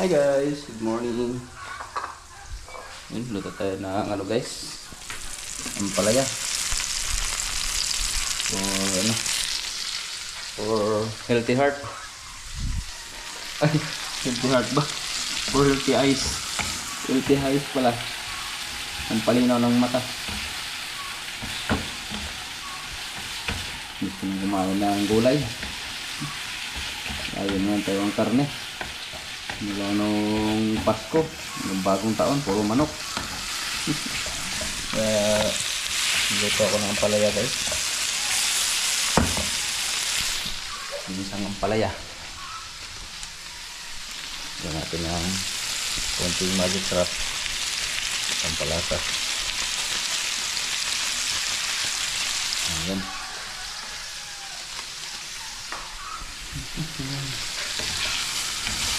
Hi guys, good morning. Yun, luto tayo ng ano guys, ampalaya. For healthy heart. Ay, healthy heart ba? For healthy eyes. Healthy eyes pala. Ang palinaw ng mata. Gusto nyo kumain ng gulay. Ayun naman tayo ang karne. Mula nung Pasko, nung bagong taon, puro manok. Kaya, luto ako ng ampalaya guys. Isang ampalaya. Yan natin ang konting magic sarap. Pampalasa. Ayan.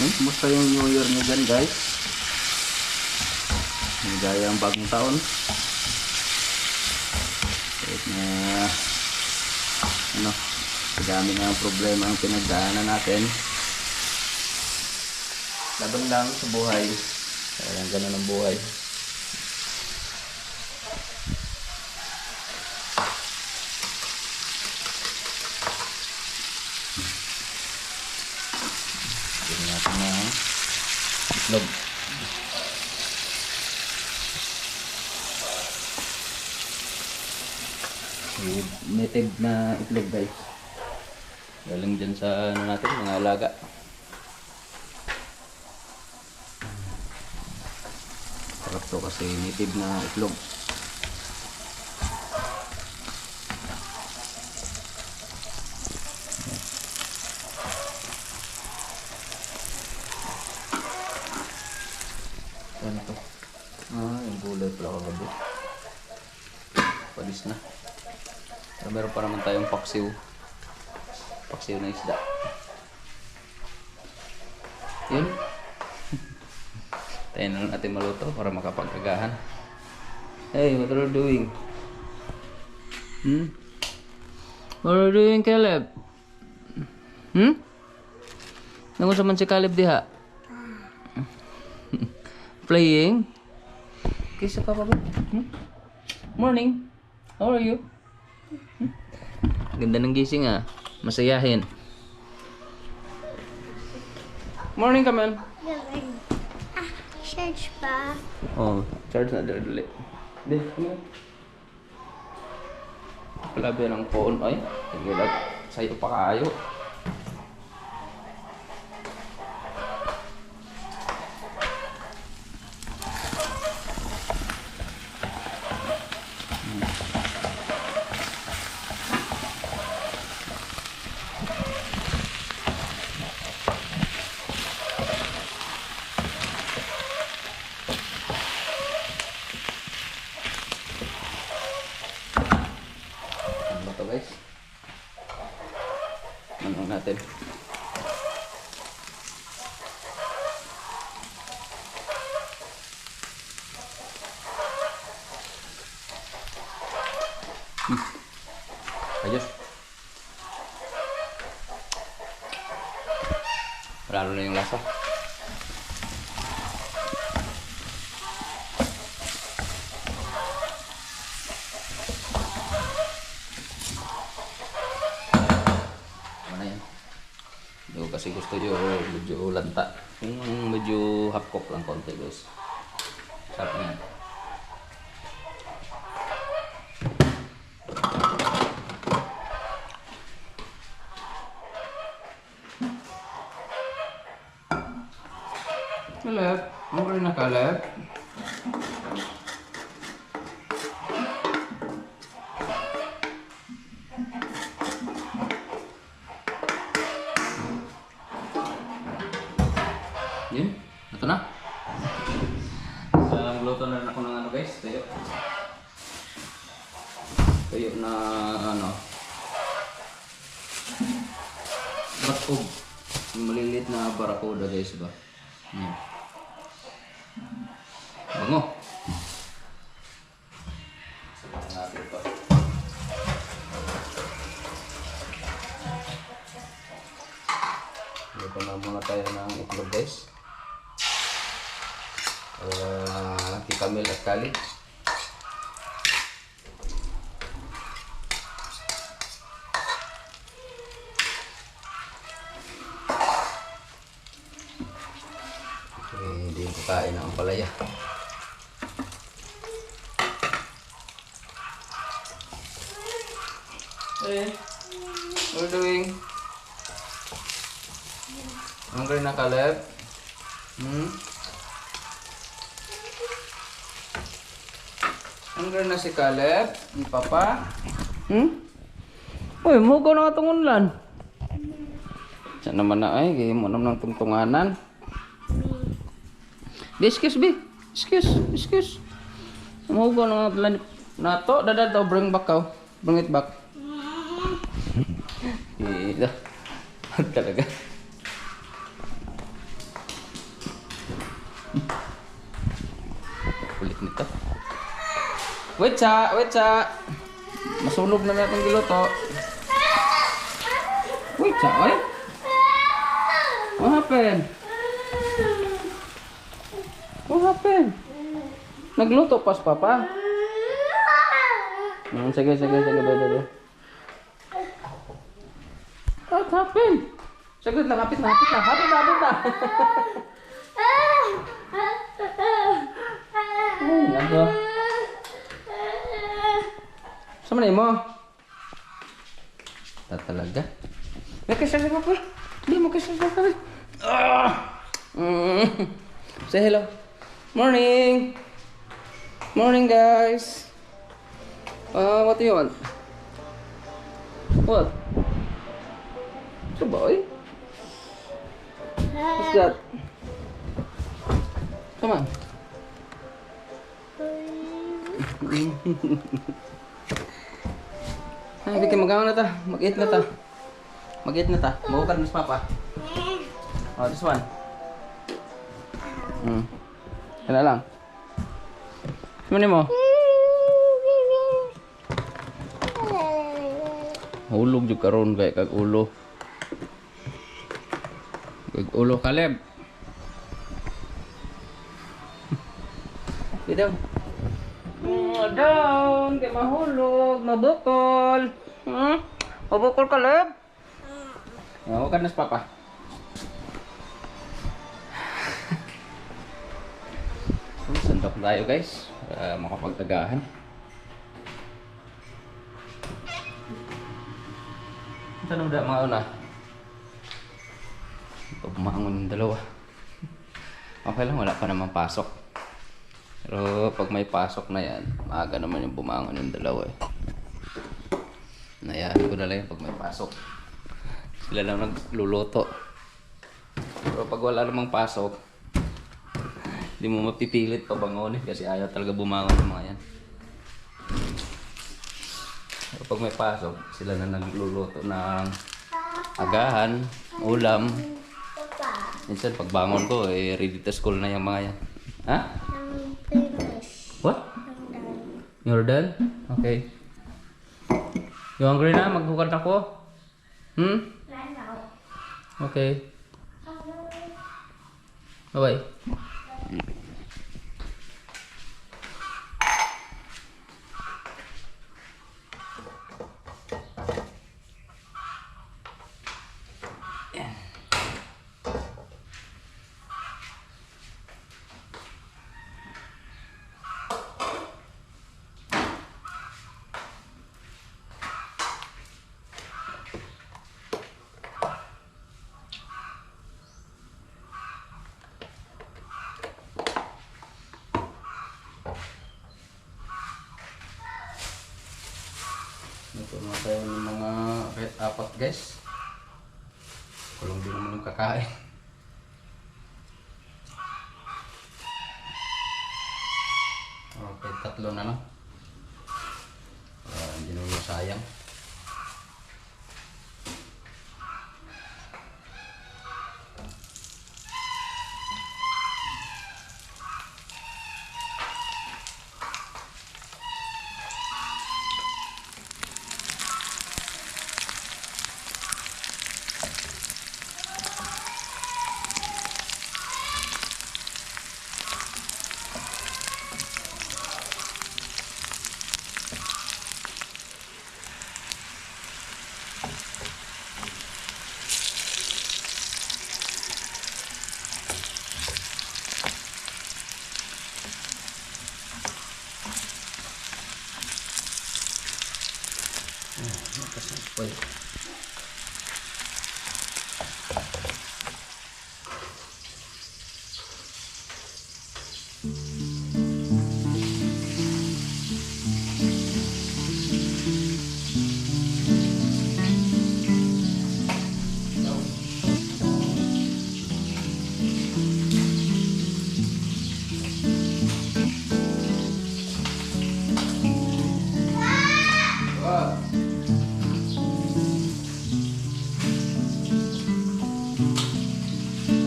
Kumusta yung New Year nyo dyan guys? Gaya ang bagong taon. Kahit na ano, dami na ang problema ang pinagdaanan natin. Laban lang sa buhay. Kaya ganun ang buhay. Tignan natin na itlog. Native na itlog guys. Galing dyan sa ano natin, mga alaga. Sarap to kasi native na itlog. Ano to? Yung gulay pala kagabi. Palis na. Pero meron pa naman tayong paksiw. Paksiw na isda. Yun. Tayo na lang natin maluto para makapagkagahan. Hey, what are you doing? What are you doing, Caleb? Nangun sa man si Caleb diha? Playing? Kisa pa ba? Morning. How are you? Ganda ng gising ah. Masayahin. Morning, Kamal. Charge pa. Oh, charge na dali. Di, come on. Palabi ng phone. Ay, nagilag. Sa'yo pa kayo. Ano to guys? Ano natin? Ayos. Lalo na yung lasa. Ano yan? Hindi ko kasi gusto yung medyo lanta. Yung medyo half cook lang konti guys. Sarap na yan. Caleb, hungry na Caleb? Yun, ito na. Luto na rin ako ng ano guys, tuyo. Tuyo na ano, barakog. Yung maliliit na barakuda guys ba? Yan. Bango. Sabahan natin ito. Luto na muna tayo ng itlog guys. Kamil at Khalid. Hindi ko kain ang palaya. Hey, what are you doing? Hungry na, Caleb? Hungry na si Caleb? Ni Papa? Uy, mugaw na nga itong unlan. Saan naman na ay, gaya mo naman ng tungtunganan. Excuse me. Excuse. Mugaw na nga plan na to. Dada daw, bring back ka. Bring it back. Ito. Talaga. Kulit nito. Wait sa. Masunog na natin giluto. Wait sa, oy. What happened? Nagluto pas Papa. Sige, bebe. What happened? Saglit lang, hapit na. Ay, nako. Sama na mo? Talaga? Magkasal ka pa. Hindi mo kasal ka pa. Say hello. Morning, guys. What do you want? What? Ito ba, oy? What's that? Come on. Ay, bigyan magawa na ta. Mag-eat na ta. Mabukan mas Papa. Oh, this one. Kaya lang. Sino mo? Hulog juga karon kay kag ulo. Kag ulo Caleb. Bidang. Down, kay mahulog, mabukol. Mabukol Caleb. Kan nas Papa. Sandok tayo guys para makapagtagahan. Tanong na mga una. Ito bumangon yung dalawa. Okay lang, wala pa naman pasok. Pero pag may pasok na yan, maaga naman yung bumangon yung dalawa eh. Nayaan ko na lang pag may pasok. Sila lang nagluluto. Pero pag wala namang pasok, hindi mo mapipilit pa bangonin kasi ayaw talaga bumangon ng mga yan. Pero pag may pasok, sila na nagluluto ng agahan, ulam. Minsan pag bangon ko, ready to school na yung mga yan. Ha? What? You're done? Okay. You hungry na? Maghukad ako? Okay. Bye-bye. Ito na tayo ng mga kahit apat guys. Kulong din naman yung kakain. Okay, 3 na lang. Hindi na yung sayang. Wow.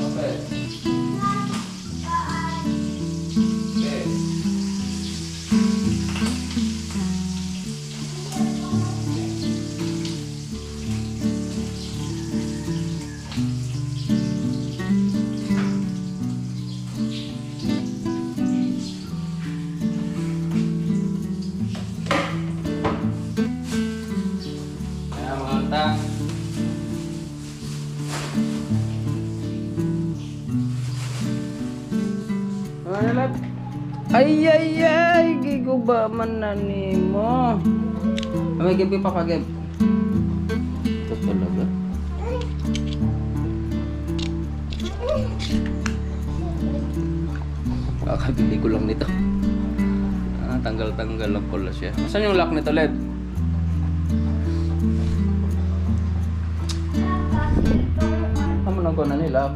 Okay. Okay. Kaya mga anta. Ano lab? Ay ay ay, gigo ba man na nimo? May gabi pa kagab. Ito talaga. Kakabili ko lang nito. Tanggal-tanggal lang pala siya. Saan yung lock nito, Led? Ano nang ko na nila?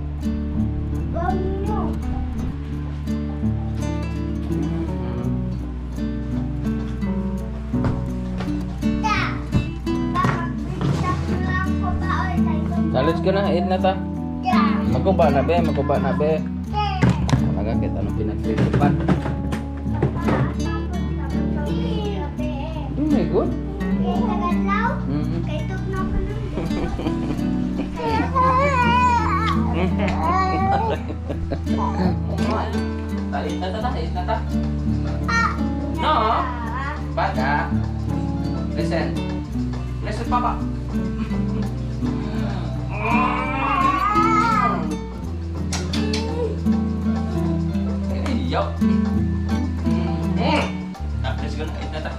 Challenge ko na, 8 na ta. Makuba na be, makuba na be. Nagakit, anong pinagpilipan? Oh my God. Talit na ta, talit na ta. No? Bata. Listen. Listen, Papa. Yo. Let's go na, 8 na ta.